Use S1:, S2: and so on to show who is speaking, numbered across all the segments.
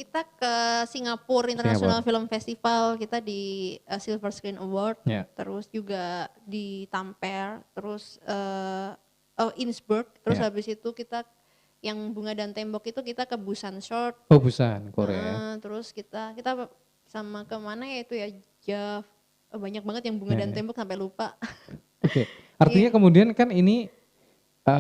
S1: Kita ke Singapura International Film Festival, kita di Silver Screen Award, terus juga di Tampere, terus Innsbruck, terus habis itu kita yang Bunga dan Tembok itu kita ke Busan Short.
S2: Oh Busan, Korea.
S1: Terus kita sama kemana ya itu ya, Jav, banyak banget yang Bunga dan Tembok sampai lupa.
S2: Oke, artinya kemudian kan ini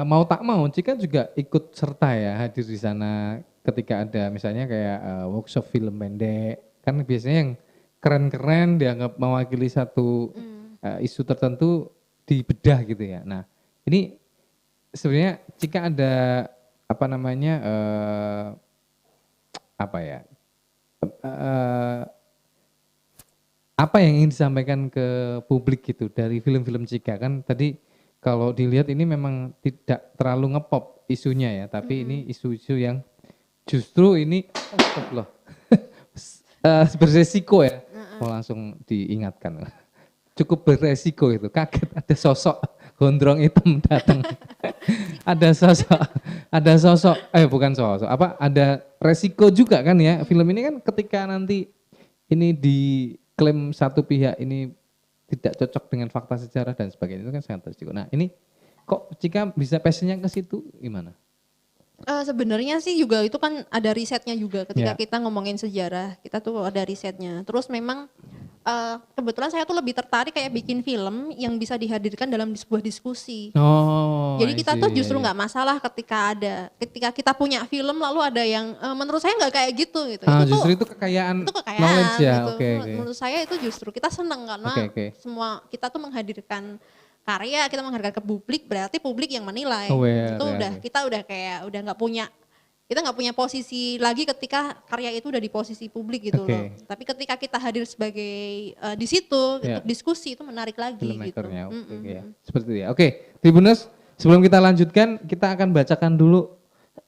S2: mau tak mau Cika juga ikut serta ya hadir di sana ketika ada misalnya kayak workshop film pendek, kan biasanya yang keren-keren dianggap mewakili satu isu tertentu dibedah gitu ya. Nah ini sebenarnya Cika ada apa namanya apa yang ingin disampaikan ke publik gitu dari film-film Cika, kan tadi kalau dilihat ini memang tidak terlalu ngepop isunya ya, tapi ini isu-isu yang justru ini beresiko ya. Oh, langsung diingatkan. Cukup beresiko itu, kaget ada sosok gondrong hitam datang. ada resiko juga kan ya. Film ini kan ketika nanti ini diklaim satu pihak ini tidak cocok dengan fakta sejarah dan sebagainya, itu kan sangat beresiko. Nah ini kok Cika bisa passionnya ke situ gimana?
S1: Sebenarnya sih juga itu kan ada risetnya juga ketika kita ngomongin sejarah, kita tuh ada risetnya. Terus memang kebetulan saya tuh lebih tertarik kayak bikin film yang bisa dihadirkan dalam sebuah diskusi. Jadi kita tuh justru nggak masalah ketika kita punya film lalu ada yang menurut saya nggak kayak gitu. Itu
S2: justru itu kekayaan knowledge ya.
S1: Gitu. Menurut saya itu justru kita senang karena semua kita tuh menghadirkan karya, kita menghargai ke publik, berarti publik yang menilai. Kita udah nggak punya posisi lagi ketika karya itu udah di posisi publik gitu loh. Tapi ketika kita hadir sebagai di situ untuk diskusi itu menarik lagi gitu.
S2: Seperti itu ya. Oke, Tribuners, sebelum kita lanjutkan kita akan bacakan dulu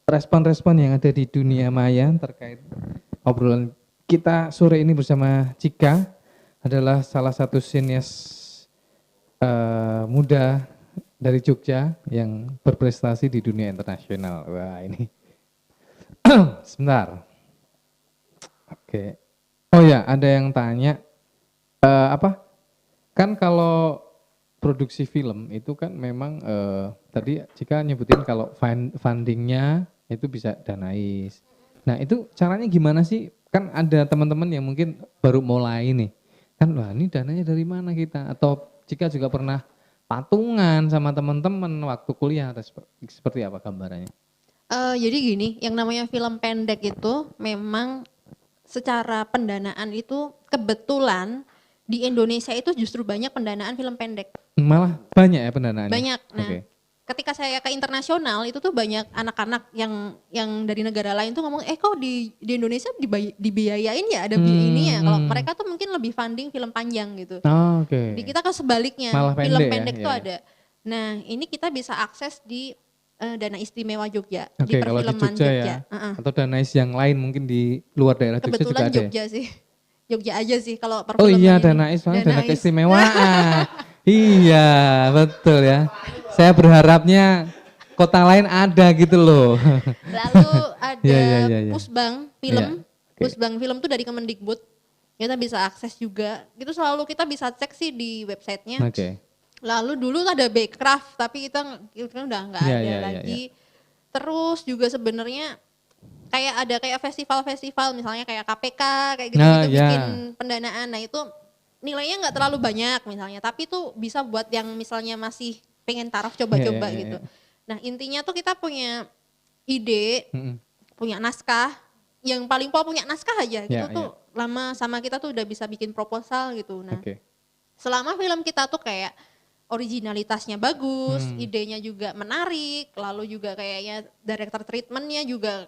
S2: respon-respon yang ada di dunia maya terkait obrolan kita sore ini bersama Cika, adalah salah satu sinias muda dari Jogja yang berprestasi di dunia internasional. Wah ini, sebentar. Oke. Oh ya, ada yang tanya, kan kalau produksi film itu kan memang tadi Cika nyebutin kalau fundingnya itu bisa Danais. Nah itu caranya gimana sih? Kan ada teman-teman yang mungkin baru mulai nih. Kan wah ini dananya dari mana kita? Atau Cika juga pernah patungan sama teman-teman waktu kuliah atau seperti apa gambarannya?
S1: Jadi gini, yang namanya film pendek itu memang secara pendanaan itu kebetulan di Indonesia itu justru banyak pendanaan film pendek.
S2: Malah banyak ya pendanaannya?
S1: Banyak. Nah, ketika saya ke internasional itu tuh banyak anak-anak yang dari negara lain tuh ngomong, kok di Indonesia dibiayain ya, ada biaya ini ya. Kalau mereka tuh mungkin lebih funding film panjang gitu. Di kita kan sebaliknya,
S2: malah
S1: film pendek tuh ada. Nah ini kita bisa akses di Dana Istimewa Jogja, di perfilman Jogja.
S2: Ya? Atau Danais yang lain mungkin di luar daerah Jogja juga ada.
S1: Kebetulan Jogja sih, Jogja aja sih kalau perfilman.
S2: Oh iya Danais, Dana Keistimewaan. Iya betul ya. Saya berharapnya kota lain ada gitu loh.
S1: Lalu ada Pusbang Film. Pusbang Film tuh dari Kemendikbud. Kita bisa akses juga. Itu selalu kita bisa cek sih di websitenya. Lalu dulu ada Backcraft tapi kita udah nggak ada lagi. Terus juga sebenarnya kayak festival-festival misalnya kayak KPK kayak gitu, bikin pendanaan. Nah itu nilainya nggak terlalu banyak misalnya, tapi tuh bisa buat yang misalnya masih pengen taraf coba-coba gitu. Nah intinya tuh kita punya ide, punya naskah, yang paling pol punya naskah aja gitu tuh lama sama kita tuh udah bisa bikin proposal gitu. Nah selama film kita tuh kayak originalitasnya bagus, idenya juga menarik, lalu juga kayaknya director treatmentnya juga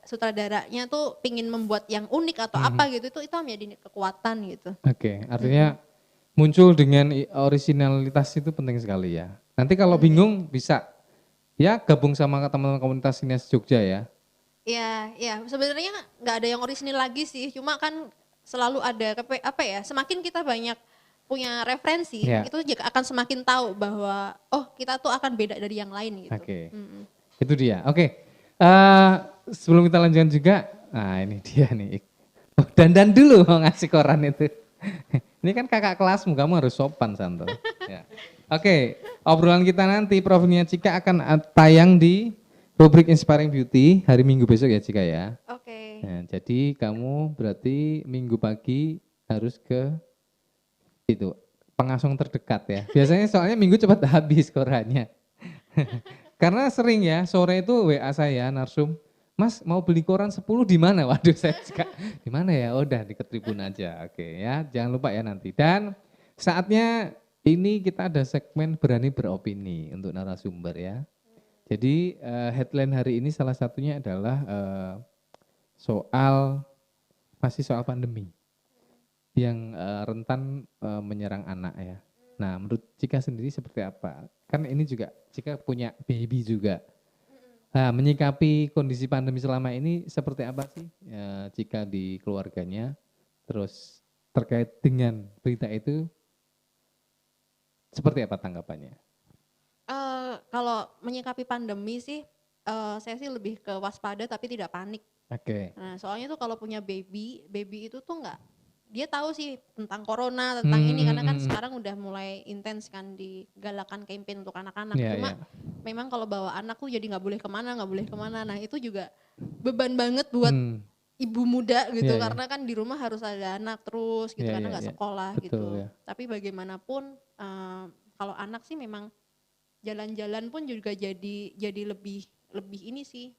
S1: sutradaranya tuh pingin membuat yang unik atau apa gitu, itu menjadi kekuatan gitu.
S2: Artinya muncul dengan originalitas itu penting sekali ya. Nanti kalau bingung bisa ya gabung sama teman-teman komunitas sinias Jogja ya.
S1: Iya, sebenarnya nggak ada yang orisinil lagi sih, cuma kan selalu ada semakin kita banyak punya referensi, itu juga akan semakin tahu bahwa kita tuh akan beda dari yang lain gitu.
S2: Itu dia. Sebelum kita lanjutkan juga Nah ini dia nih. Oh, dandan dulu mau ngasih koran itu. Ini kan kakak kelasmu, kamu harus sopan Santo. Ya. Oke, obrolan kita nanti profilnya Cika akan tayang di rubrik Inspiring Beauty hari Minggu besok ya Cika ya.
S1: Oke.
S2: Nah, jadi kamu berarti Minggu pagi harus ke itu pengasong terdekat ya. Biasanya soalnya Minggu cepat habis korannya. Karena sering ya sore itu WA saya narsum, Mas mau beli koran 10 di mana? Waduh saya suka, di mana ya? Oh, udah di Tribun aja. Oke ya, jangan lupa ya nanti. Dan saatnya ini kita ada segmen berani beropini untuk narasumber ya. Jadi headline hari ini salah satunya adalah masih soal pandemi yang rentan menyerang anak ya. Nah, menurut Cika sendiri seperti apa? Kan ini juga Cika punya baby juga. Nah, menyikapi kondisi pandemi selama ini seperti apa sih Cika di keluarganya? Terus terkait dengan berita itu seperti apa tanggapannya?
S1: Kalau menyikapi pandemi sih, saya sih lebih ke waspada tapi tidak panik.
S2: Oke.
S1: Nah, soalnya tuh kalau punya baby itu tuh dia tahu sih tentang corona, tentang ini karena kan sekarang udah mulai intens kan digalakan campaign untuk anak-anak. Cuma memang kalau bawa anak tuh jadi nggak boleh kemana. Nah itu juga beban banget buat ibu muda gitu karena kan di rumah harus ada anak terus gitu karena nggak sekolah. Betul, gitu. Ya. Tapi bagaimanapun kalau anak sih memang jalan-jalan pun juga jadi lebih ini sih,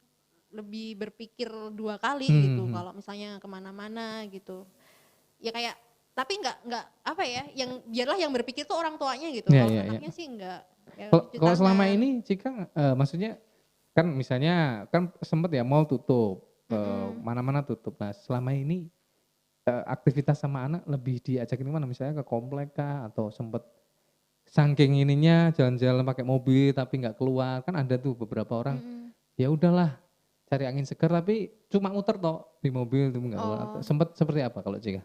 S1: lebih berpikir 2 kali gitu kalau misalnya kemana-mana gitu. Ya kayak tapi nggak apa ya, yang biarlah yang berpikir tuh orang tuanya gitu. Kalau anaknya sih nggak. Ya,
S2: kalau selama ini Cika maksudnya kan misalnya kan sempet ya mall tutup, mana-mana tutup. Nah selama ini aktivitas sama anak lebih diajakin kemana? Misalnya ke komplek kah atau sempet saking ininya jalan-jalan pakai mobil tapi nggak keluar, kan ada tuh beberapa orang ya udahlah cari angin segar tapi cuma muter toh di mobil tuh nggak keluar. Sempet seperti apa kalau Cika?